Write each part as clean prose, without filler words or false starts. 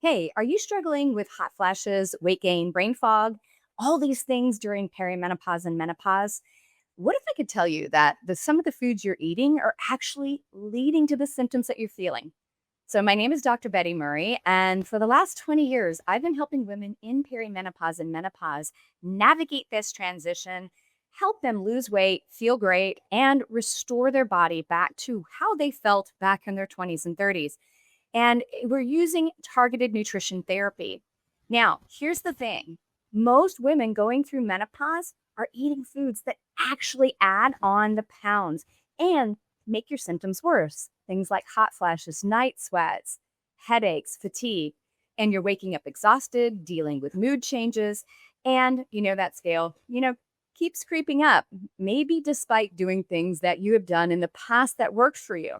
Hey, are you struggling with hot flashes, weight gain, brain fog, all these things during perimenopause and menopause? What if I could tell you that some of the foods you're eating are actually leading to the symptoms that you're feeling? So, my name is Dr. Betty Murray, and for the last 20 years, I've been helping women in perimenopause and menopause navigate this transition, help them lose weight, feel great, and restore their body back to how they felt back in their 20s and 30s. And we're using targeted nutrition therapy. Now, here's the thing, most women going through menopause are eating foods that actually add on the pounds and make your symptoms worse. Things like hot flashes, night sweats, headaches, fatigue, and you're waking up exhausted, dealing with mood changes. And that scale, keeps creeping up, maybe despite doing things that you have done in the past that worked for you.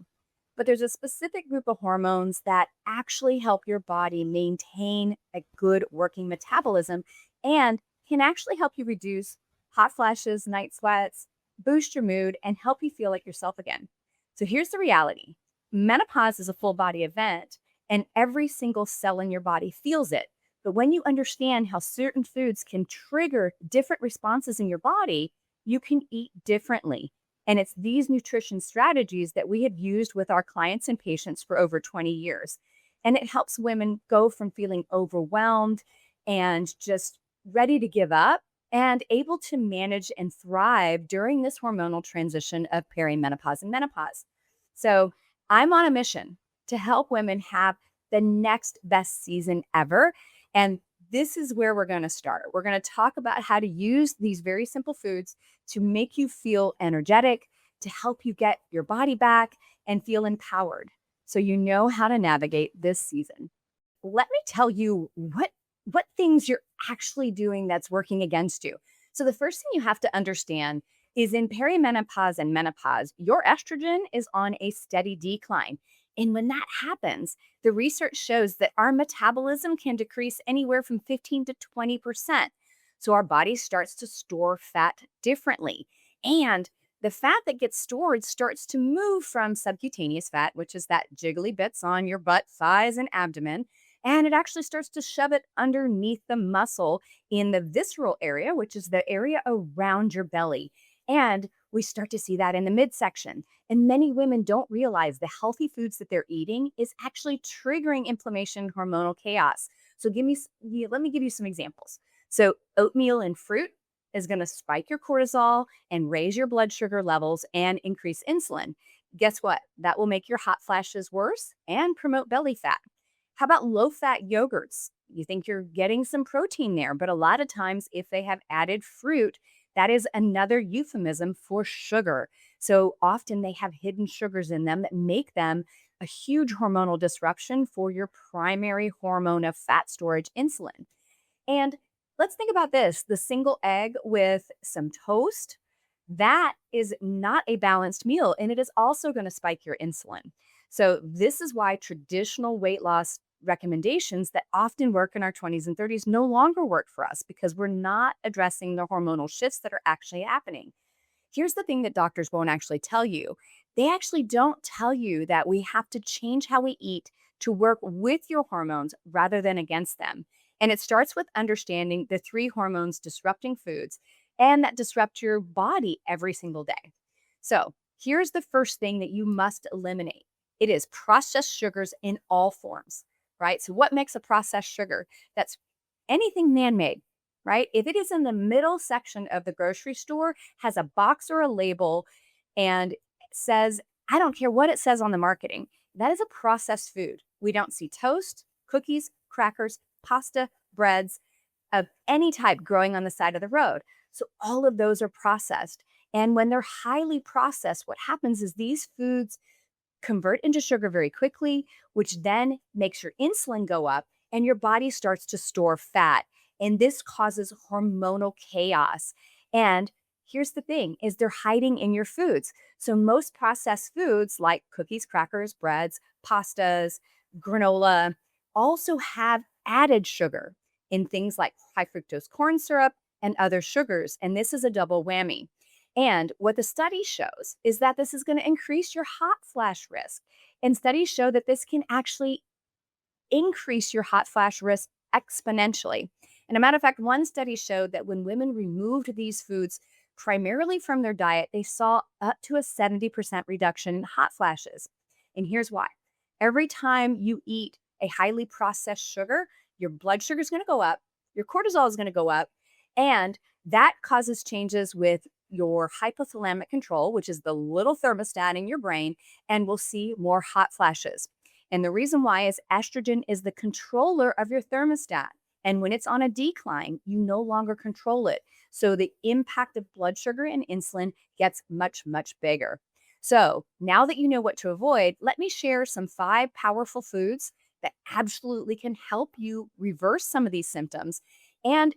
But there's a specific group of hormones that actually help your body maintain a good working metabolism and can actually help you reduce hot flashes, night sweats, boost your mood, and help you feel like yourself again. So here's the reality, menopause is a full body event, and every single cell in your body feels it. But when you understand how certain foods can trigger different responses in your body, you can eat differently. And it's these nutrition strategies that we have used with our clients and patients for over 20 years. And it helps women go from feeling overwhelmed and just ready to give up and able to manage and thrive during this hormonal transition of perimenopause and menopause. So I'm on a mission to help women have the next best season ever. And this is where we're going to start. We're going to talk about how to use these very simple foods to make you feel energetic, to help you get your body back and feel empowered so you know how to navigate this season. Let me tell you what things you're actually doing that's working against you. So the first thing you have to understand is in perimenopause and menopause, your estrogen is on a steady decline. And when that happens, the research shows that our metabolism can decrease anywhere from 15 to 20%. So our body starts to store fat differently. And the fat that gets stored starts to move from subcutaneous fat, which is that jiggly bits on your butt, thighs, and abdomen, and it actually starts to shove it underneath the muscle in the visceral area, which is the area around your belly. And we start to see that in the midsection. And many women don't realize the healthy foods that they're eating is actually triggering inflammation, hormonal chaos. So let me give you some examples. So oatmeal and fruit is going to spike your cortisol and raise your blood sugar levels and increase insulin. Guess what? That will make your hot flashes worse and promote belly fat. How about low fat yogurts? You think you're getting some protein there, but a lot of times, if they have added fruit, that is another euphemism for sugar. So often they have hidden sugars in them that make them a huge hormonal disruption for your primary hormone of fat storage, insulin. And let's think about this, the single egg with some toast. That is not a balanced meal, and it is also going to spike your insulin. So, this is why traditional weight loss recommendations that often work in our 20s and 30s no longer work for us because we're not addressing the hormonal shifts that are actually happening. Here's the thing that doctors won't actually tell you, they actually don't tell you that we have to change how we eat to work with your hormones rather than against them. And it starts with understanding the three hormones disrupting foods and that disrupt your body every single day. So, here's the first thing that you must eliminate, it is processed sugars in all forms, right? So, what makes a processed sugar? That's anything man made, right? If it is in the middle section of the grocery store, has a box or a label, and says, I don't care what it says on the marketing, that is a processed food. We don't see toast, cookies, crackers, pasta, breads of any type growing on the side of the road. So all of those are processed. And when they're highly processed, what happens is these foods convert into sugar very quickly, which then makes your insulin go up and your body starts to store fat. And this causes hormonal chaos. And here's the thing is they're hiding in your foods. So most processed foods like cookies, crackers, breads, pastas, granola also have added sugar in things like high fructose corn syrup and other sugars. And this is a double whammy. And what the study shows is that this is going to increase your hot flash risk. And studies show that this can actually increase your hot flash risk exponentially. And a matter of fact, one study showed that when women removed these foods primarily from their diet, they saw up to a 70% reduction in hot flashes. And here's why. Every time you eat a highly processed sugar, your blood sugar is going to go up, your cortisol is going to go up, and that causes changes with your hypothalamic control, which is the little thermostat in your brain, and we'll see more hot flashes. And the reason why is estrogen is the controller of your thermostat. And when it's on a decline, you no longer control it. So the impact of blood sugar and insulin gets much, much bigger. So now that you know what to avoid, let me share some 5 powerful foods that absolutely can help you reverse some of these symptoms and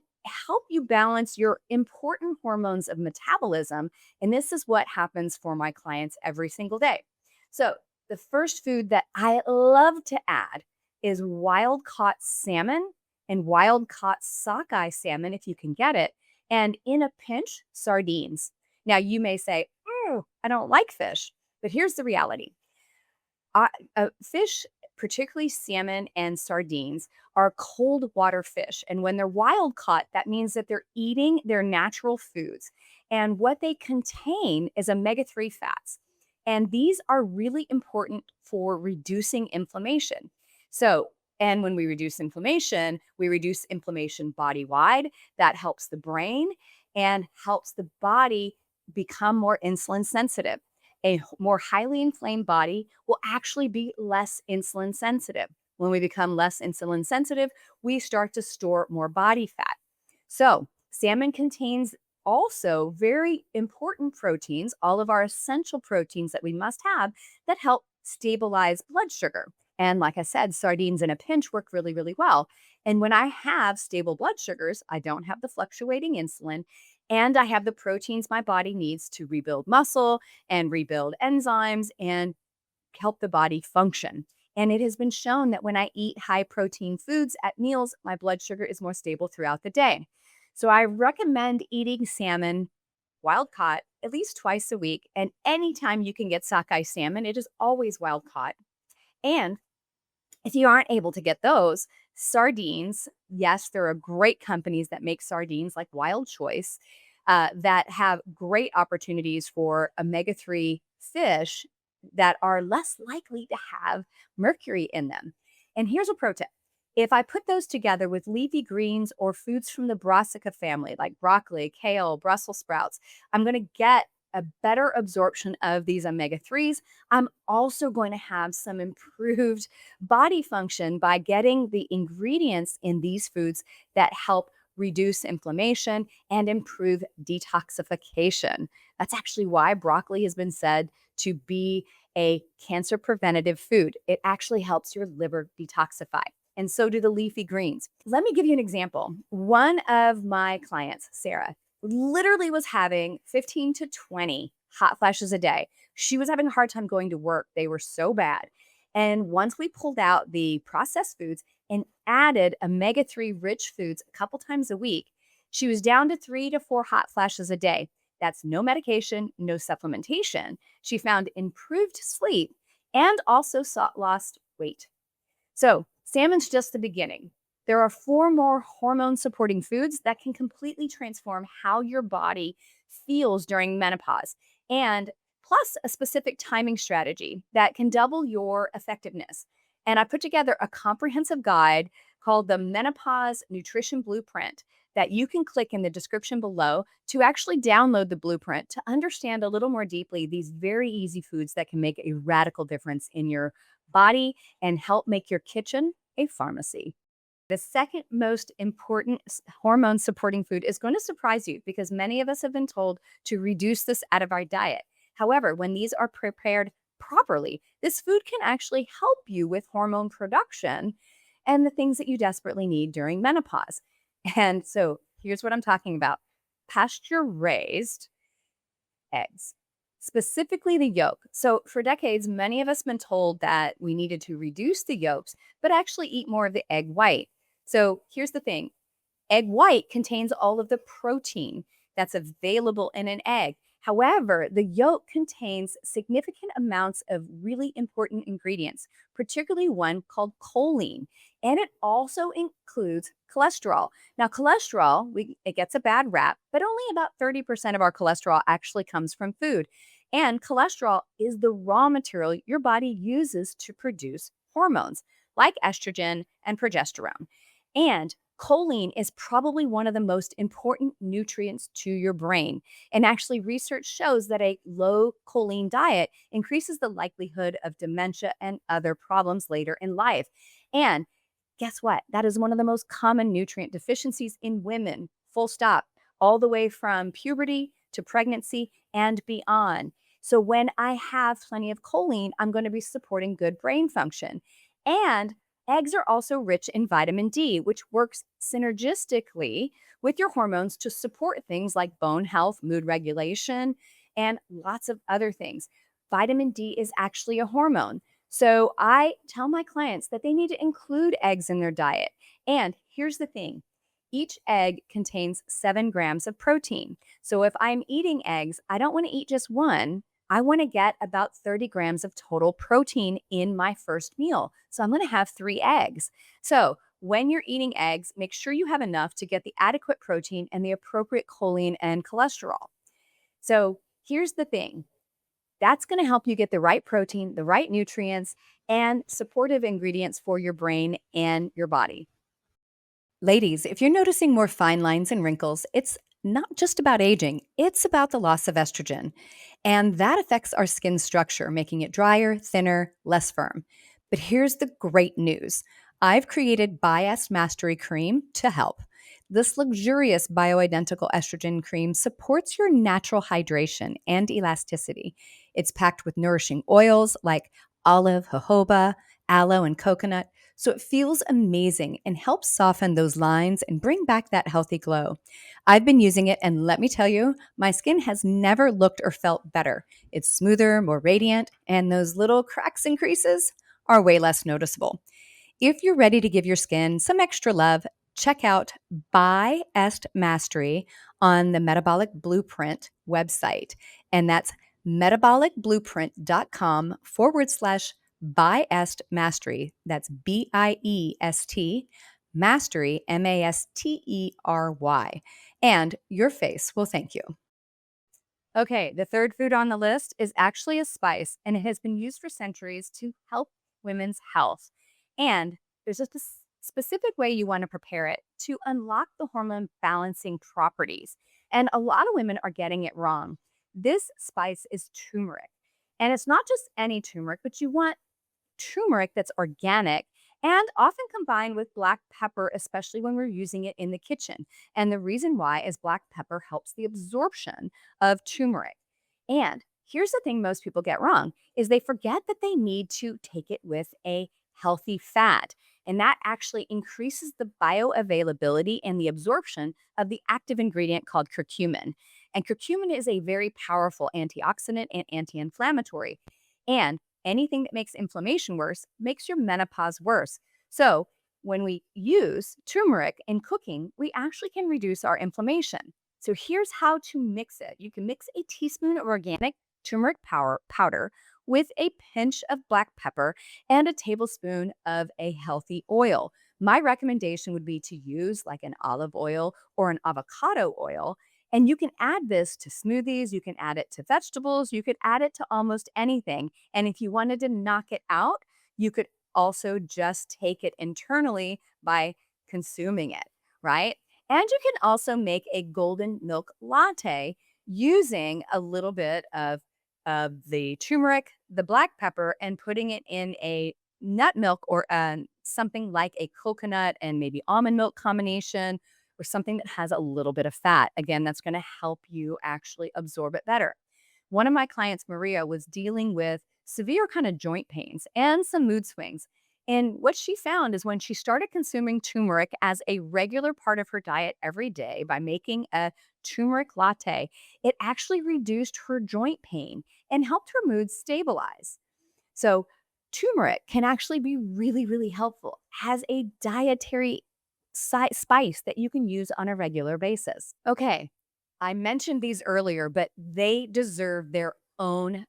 help you balance your important hormones of metabolism. And this is what happens for my clients every single day. So, the first food that I love to add is wild caught salmon and wild caught sockeye salmon, if you can get it. And in a pinch, sardines. Now, you may say, oh, I don't like fish. But here's the reality fish, particularly salmon and sardines, are cold water fish. And when they're wild caught, that means that they're eating their natural foods. And what they contain is omega 3 fats. And these are really important for reducing inflammation. So, and when we reduce inflammation body wide. That helps the brain and helps the body become more insulin sensitive. A more highly inflamed body will actually be less insulin sensitive. When we become less insulin sensitive, we start to store more body fat. So, salmon contains also very important proteins, all of our essential proteins that we must have that help stabilize blood sugar. And like I said, sardines in a pinch work really, really well. And when I have stable blood sugars, I don't have the fluctuating insulin and I have the proteins my body needs to rebuild muscle and rebuild enzymes and help the body function. And it has been shown that when I eat high protein foods at meals, my blood sugar is more stable throughout the day. So I recommend eating salmon wild caught at least twice a week. And anytime you can get sockeye salmon, it is always wild caught. And if you aren't able to get those, sardines, yes, there are great companies that make sardines like Wild Choice that have great opportunities for omega 3 fish that are less likely to have mercury in them. And here's a pro tip. If I put those together with leafy greens or foods from the brassica family, like broccoli, kale, Brussels sprouts, I'm going to get a better absorption of these omega 3s. I'm also going to have some improved body function by getting the ingredients in these foods that help reduce inflammation and improve detoxification. That's actually why broccoli has been said to be a cancer preventative food. It actually helps your liver detoxify. And so do the leafy greens. Let me give you an example. One of my clients, Sarah, literally was having 15 to 20 hot flashes a day. She was having a hard time going to work. They were so bad. And once we pulled out the processed foods and added omega 3 rich foods a couple times a week, she was down to 3 to 4 hot flashes a day. That's no medication, no supplementation. She found improved sleep and also lost weight. So, salmon's just the beginning. There are 4 more hormone supporting foods that can completely transform how your body feels during menopause, and plus a specific timing strategy that can double your effectiveness. And I put together a comprehensive guide called the Menopause Nutrition Blueprint that you can click in the description below to actually download the blueprint to understand a little more deeply these very easy foods that can make a radical difference in your body and help make your kitchen a pharmacy. The second most important hormone supporting food is going to surprise you because many of us have been told to reduce this out of our diet. However, when these are prepared properly, this food can actually help you with hormone production and the things that you desperately need during menopause. And so here's what I'm talking about: pasture raised eggs, specifically the yolk. So, for decades, many of us have been told that we needed to reduce the yolks, but actually eat more of the egg white. So, here's the thing: egg white contains all of the protein that's available in an egg. However, the yolk contains significant amounts of really important ingredients, particularly one called choline, and it also includes cholesterol. Now, cholesterol, it gets a bad rap, but only about 30% of our cholesterol actually comes from food. And cholesterol is the raw material your body uses to produce hormones like estrogen and progesterone. And choline is probably one of the most important nutrients to your brain. And actually, research shows that a low choline diet increases the likelihood of dementia and other problems later in life. And guess what? That is one of the most common nutrient deficiencies in women, full stop, all the way from puberty to pregnancy and beyond. So, when I have plenty of choline, I'm going to be supporting good brain function. And eggs are also rich in vitamin D, which works synergistically with your hormones to support things like bone health, mood regulation, and lots of other things. Vitamin D is actually a hormone. So I tell my clients that they need to include eggs in their diet. And here's the thing, each egg contains 7 grams of protein. So if I'm eating eggs, I don't want to eat just one. I want to get about 30 grams of total protein in my first meal. So I'm going to have 3 eggs. So when you're eating eggs, make sure you have enough to get the adequate protein and the appropriate choline and cholesterol. So here's the thing, that's going to help you get the right protein, the right nutrients, and supportive ingredients for your brain and your body. Ladies, if you're noticing more fine lines and wrinkles, it's not just about aging, it's about the loss of estrogen. And that affects our skin structure, making it drier, thinner, less firm. But here's the great news, I've created Biased Mastery Cream to help. This luxurious bioidentical estrogen cream supports your natural hydration and elasticity. It's packed with nourishing oils like olive, jojoba, aloe, and coconut, so it feels amazing and helps soften those lines and bring back that healthy glow. I've been using it, and let me tell you, my skin has never looked or felt better. It's smoother, more radiant, and those little cracks and creases are way less noticeable. If you're ready to give your skin some extra love, check out Buy Est Mastery on the Metabolic Blueprint website. And that's metabolicblueprint.com/. Biest Mastery. That's BIEST Mastery, Mastery. And your face will thank you. Okay, the third food on the list is actually a spice, and it has been used for centuries to help women's health. And there's a specific way you want to prepare it to unlock the hormone balancing properties. And a lot of women are getting it wrong. This spice is turmeric. And it's not just any turmeric, but you want turmeric that's organic and often combined with black pepper, especially when we're using it in the kitchen. And the reason why is black pepper helps the absorption of turmeric. And here's the thing most people get wrong is they forget that they need to take it with a healthy fat. And that actually increases the bioavailability and the absorption of the active ingredient called curcumin. And curcumin is a very powerful antioxidant and anti-inflammatory. And anything that makes inflammation worse makes your menopause worse. So, when we use turmeric in cooking, we actually can reduce our inflammation. So, here's how to mix it. You can mix a teaspoon of organic turmeric powder with a pinch of black pepper and a tablespoon of a healthy oil. My recommendation would be to use like an olive oil or an avocado oil, and you can add this to smoothies, you can add it to vegetables, you could add it to almost anything. And if you wanted to knock it out, you could also just take it internally by consuming it, right? And you can also make a golden milk latte using a little bit of the turmeric, the black pepper, and putting it in a nut milk or something like a coconut and maybe almond milk combination or something that has a little bit of fat. Again, that's going to help you actually absorb it better. One of my clients, Maria, was dealing with severe kind of joint pains and some mood swings. And what she found is when she started consuming turmeric as a regular part of her diet every day by making a turmeric latte, it actually reduced her joint pain and helped her mood stabilize. So, turmeric can actually be really, really helpful as a dietary spice that you can use on a regular basis. Okay, I mentioned these earlier, but they deserve their own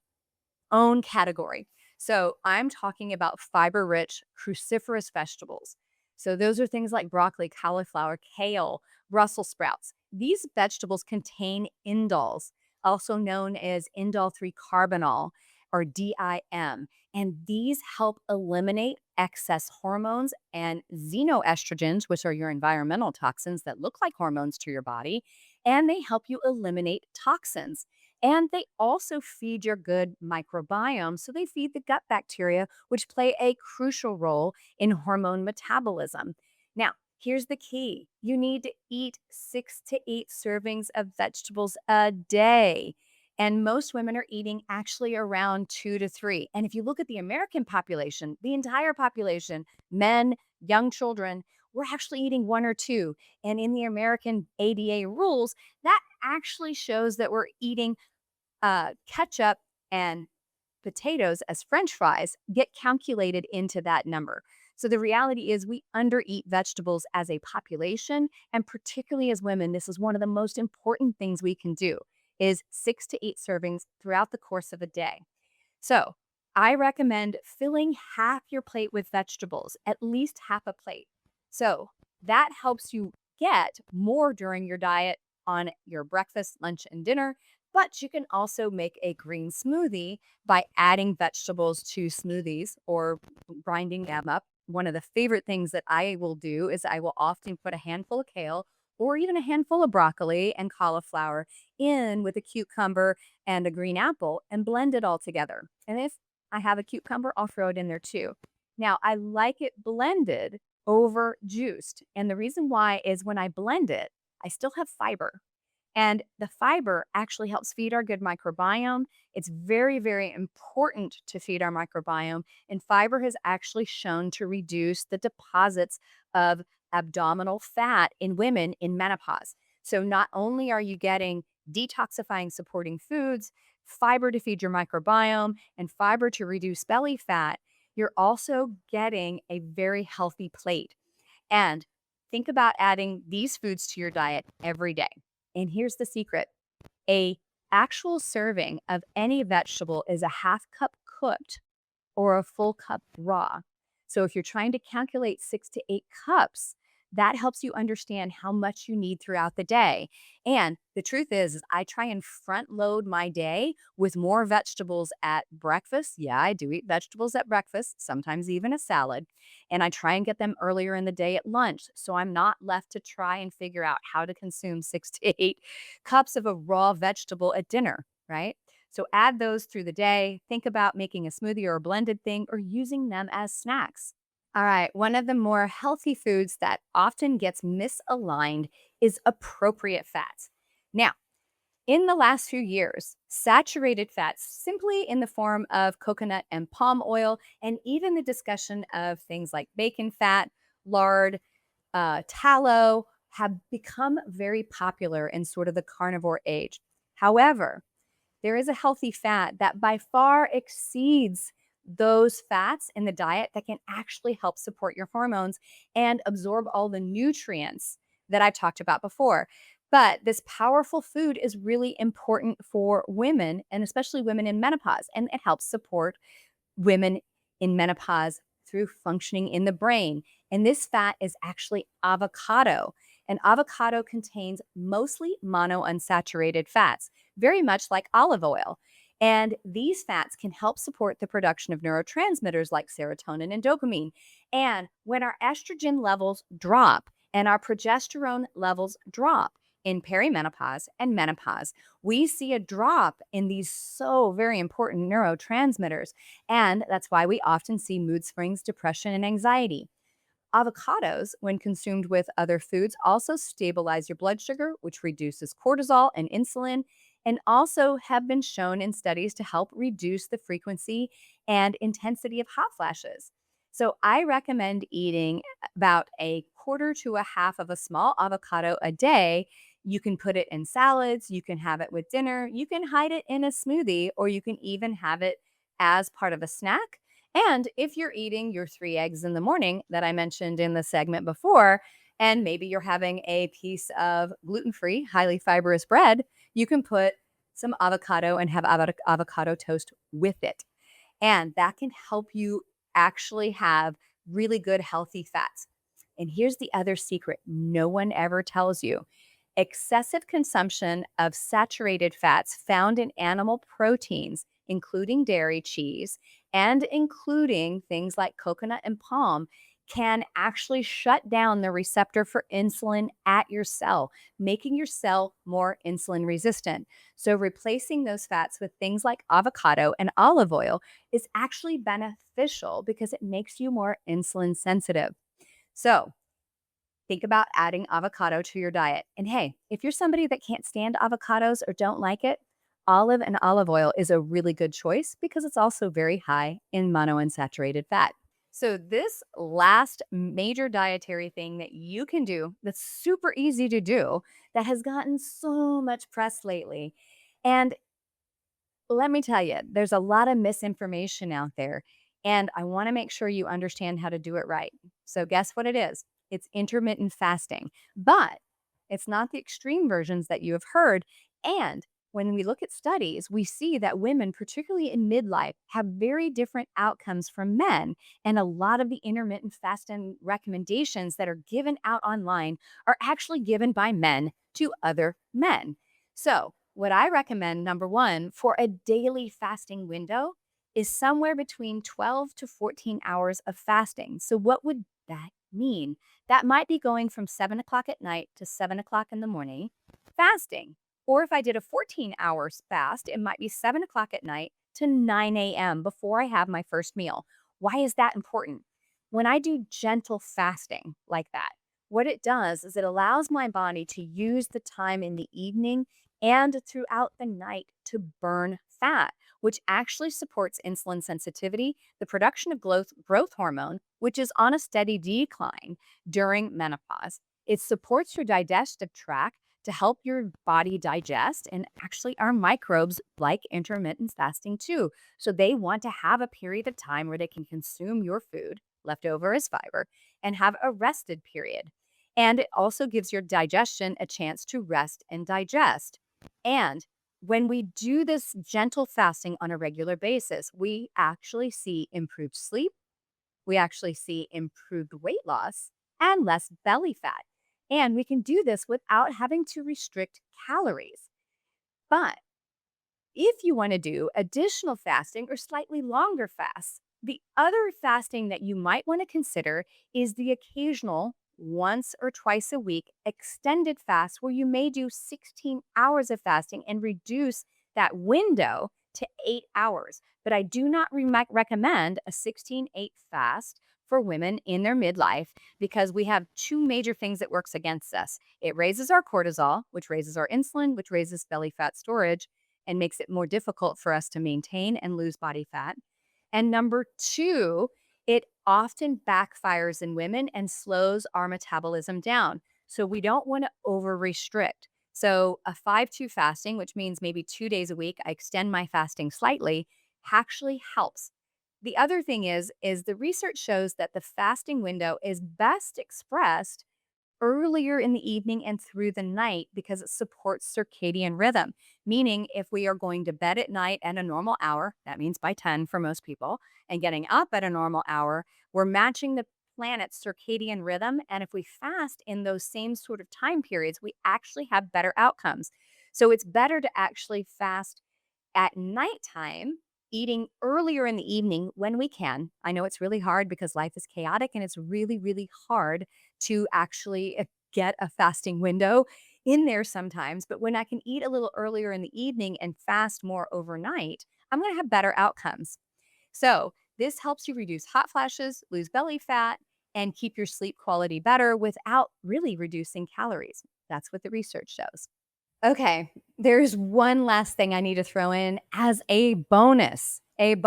category. So I'm talking about fiber rich cruciferous vegetables. So those are things like broccoli, cauliflower, kale, Brussels sprouts. These vegetables contain indoles, also known as indole 3 carbinol or DIM. And these help eliminate excess hormones and xenoestrogens, which are your environmental toxins that look like hormones to your body. And they help you eliminate toxins. And they also feed your good microbiome. So they feed the gut bacteria, which play a crucial role in hormone metabolism. Now, here's the key: you need to eat 6 to 8 servings of vegetables a day. And most women are eating actually around 2 to 3. And if you look at the American population, the entire population, men, young children, we're actually eating 1 or 2. And in the American ADA rules, that actually shows that we're eating ketchup and potatoes as French fries get calculated into that number. So the reality is we undereat vegetables as a population, and particularly as women, this is one of the most important things we can do is 6 to 8 servings throughout the course of a day. So I recommend filling half your plate with vegetables, at least half a plate. So that helps you get more during your diet on your breakfast, lunch, and dinner. But you can also make a green smoothie by adding vegetables to smoothies or grinding them up. One of the favorite things that I will do is I will often put a handful of kale or even a handful of broccoli and cauliflower in with a cucumber and a green apple and blend it all together. And if I have a cucumber, I'll throw it in there too. Now, I like it blended over juiced. And the reason why is when I blend it, I still have fiber. And the fiber actually helps feed our good microbiome. It's very, very important to feed our microbiome. And fiber has actually shown to reduce the deposits of abdominal fat in women in menopause. So not only are you getting detoxifying supporting foods, fiber to feed your microbiome, and fiber to reduce belly fat, you're also getting a very healthy plate. And think about adding these foods to your diet every day. And here's the secret: a actual serving of any vegetable is a half cup cooked or a full cup raw. So if you're trying to calculate 6 to 8 cups, that helps you understand how much you need throughout the day. And the truth is I try and front load my day with more vegetables at breakfast. Yeah, I do eat vegetables at breakfast, sometimes even a salad. And I try and get them earlier in the day at lunch. So I'm not left to try and figure out how to consume 6 to 8 cups of a raw vegetable at dinner, right? So add those through the day. Think about making a smoothie or a blended thing or using them as snacks. All right, one of the more healthy foods that often gets misaligned is appropriate fats. Now, in the last few years, saturated fats, simply in the form of coconut and palm oil, and even the discussion of things like bacon fat, lard, tallow, have become very popular in sort of the carnivore age. However, there is a healthy fat that by far exceeds those fats in the diet that can actually help support your hormones and absorb all the nutrients that I've talked about before. But this powerful food is really important for women and especially women in menopause, and it helps support women in menopause through functioning in the brain. And this fat is actually avocado. And avocado contains mostly monounsaturated fats, very much like olive oil. And these fats can help support the production of neurotransmitters like serotonin and dopamine. And when our estrogen levels drop and our progesterone levels drop in perimenopause and menopause, we see a drop in these so very important neurotransmitters. And that's why we often see mood swings, depression, and anxiety. Avocados, when consumed with other foods, also stabilize your blood sugar, which reduces cortisol and insulin, and also have been shown in studies to help reduce the frequency and intensity of hot flashes. So I recommend eating about a quarter to a half of a small avocado a day. You can put it in salads, you can have it with dinner, you can hide it in a smoothie, or you can even have it as part of a snack. And if you're eating your 3 eggs in the morning that I mentioned in the segment before, and maybe you're having a piece of gluten-free, highly fibrous bread, you can put some avocado and have avocado toast with it. And that can help you actually have really good, healthy fats. And here's the other secret no one ever tells you: excessive consumption of saturated fats found in animal proteins, including dairy, cheese, and including things like coconut and palm, can actually shut down the receptor for insulin at your cell, making your cell more insulin resistant. So, replacing those fats with things like avocado and olive oil is actually beneficial because it makes you more insulin sensitive. So, think about adding avocado to your diet. And hey, if you're somebody that can't stand avocados or don't like it, olive and olive oil is a really good choice because it's also very high in monounsaturated fat. So, this last major dietary thing that you can do that's super easy to do that has gotten so much press lately. And let me tell you, there's a lot of misinformation out there, and I want to make sure you understand how to do it right. So, guess what it is? It's intermittent fasting, but it's not the extreme versions that you have heard. And when we look at studies, we see that women, particularly in midlife, have very different outcomes from men. And a lot of the intermittent fasting recommendations that are given out online are actually given by men to other men. So, what I recommend, number one, for a daily fasting window is somewhere between 12 to 14 hours of fasting. So, what would that mean? That might be going from 7 o'clock at night to 7 o'clock in the morning fasting. Or if I did a 14 hours fast, it might be 7 o'clock at night to 9 a.m. before I have my first meal. Why is that important? When I do gentle fasting like that, what it does is it allows my body to use the time in the evening and throughout the night to burn fat, which actually supports insulin sensitivity, the production of growth hormone, which is on a steady decline during menopause. It supports your digestive tract to help your body digest, and actually, our microbes like intermittent fasting too. So, they want to have a period of time where they can consume your food, leftover as fiber, and have a rested period. And it also gives your digestion a chance to rest and digest. And when we do this gentle fasting on a regular basis, we actually see improved sleep, we actually see improved weight loss and less belly fat. And we can do this without having to restrict calories. But if you want to do additional fasting or slightly longer fasts, the other fasting that you might want to consider is the occasional once or twice a week extended fast where you may do 16 hours of fasting and reduce that window to 8 hours. But I do not recommend a 16-8 fast for women in their midlife because we have two major things that works against us. It raises our cortisol, which raises our insulin, which raises belly fat storage and makes it more difficult for us to maintain and lose body fat. And number two, it often backfires in women and slows our metabolism down. So we don't want to over restrict. So a 5-2 fasting, which means maybe 2 days a week, I extend my fasting slightly, actually helps. The other thing is the research shows that the fasting window is best expressed earlier in the evening and through the night because it supports circadian rhythm. Meaning, if we are going to bed at night at a normal hour, that means by 10 for most people, and getting up at a normal hour, we're matching the planet's circadian rhythm. And if we fast in those same sort of time periods, we actually have better outcomes. So it's better to actually fast at nighttime, eating earlier in the evening when we can. I know it's really hard because life is chaotic and it's really, really hard to actually get a fasting window in there sometimes. But when I can eat a little earlier in the evening and fast more overnight, I'm going to have better outcomes. So, this helps you reduce hot flashes, lose belly fat, and keep your sleep quality better without really reducing calories. That's what the research shows. Okay, there's one last thing I need to throw in as a bonus, and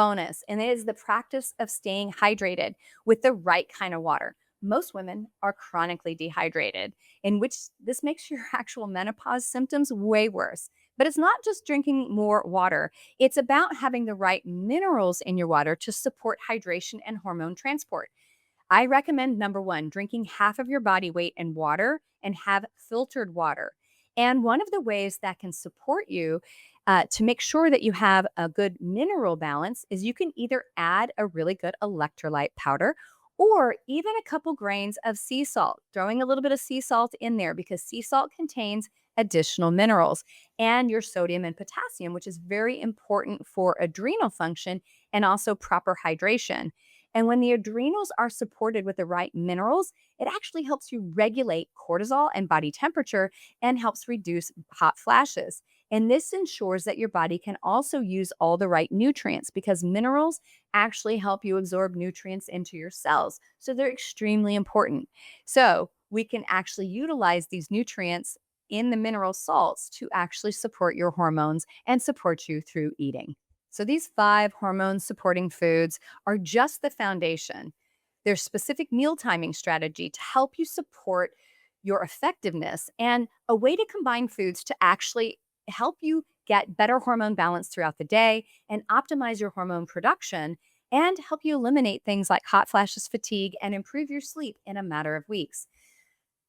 it is the practice of staying hydrated with the right kind of water. Most women are chronically dehydrated, in which this makes your actual menopause symptoms way worse. But it's not just drinking more water, it's about having the right minerals in your water to support hydration and hormone transport. I recommend number one, drinking half of your body weight in water and have filtered water. And one of the ways that can support you to make sure that you have a good mineral balance is you can either add a really good electrolyte powder or even a couple grains of sea salt, throwing a little bit of sea salt in there because sea salt contains additional minerals and your sodium and potassium, which is very important for adrenal function and also proper hydration. And when the adrenals are supported with the right minerals, it actually helps you regulate cortisol and body temperature and helps reduce hot flashes. And this ensures that your body can also use all the right nutrients because minerals actually help you absorb nutrients into your cells. So they're extremely important. So we can actually utilize these nutrients in the mineral salts to actually support your hormones and support you through eating. So these five hormone supporting foods are just the foundation. There's specific meal timing strategy to help you support your effectiveness and a way to combine foods to actually help you get better hormone balance throughout the day and optimize your hormone production and help you eliminate things like hot flashes, fatigue, and improve your sleep in a matter of weeks.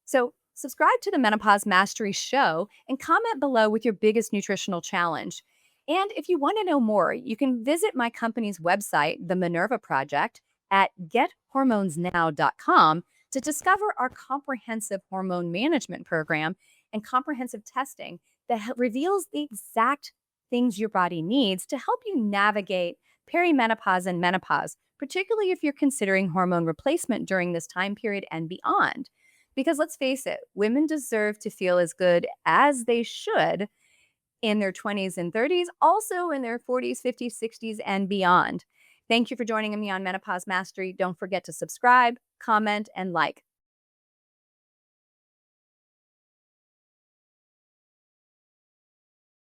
So, subscribe to the Menopause Mastery show and comment below with your biggest nutritional challenge. And if you want to know more, you can visit my company's website, the Minerva Project, at gethormonesnow.com to discover our comprehensive hormone management program and comprehensive testing that reveals the exact things your body needs to help you navigate perimenopause and menopause, particularly if you're considering hormone replacement during this time period and beyond. Because let's face it, women deserve to feel as good as they should in their 20s and 30s, also in their 40s, 50s, 60s, and beyond. Thank you for joining me on Menopause Mastery. Don't forget to subscribe, comment, and like.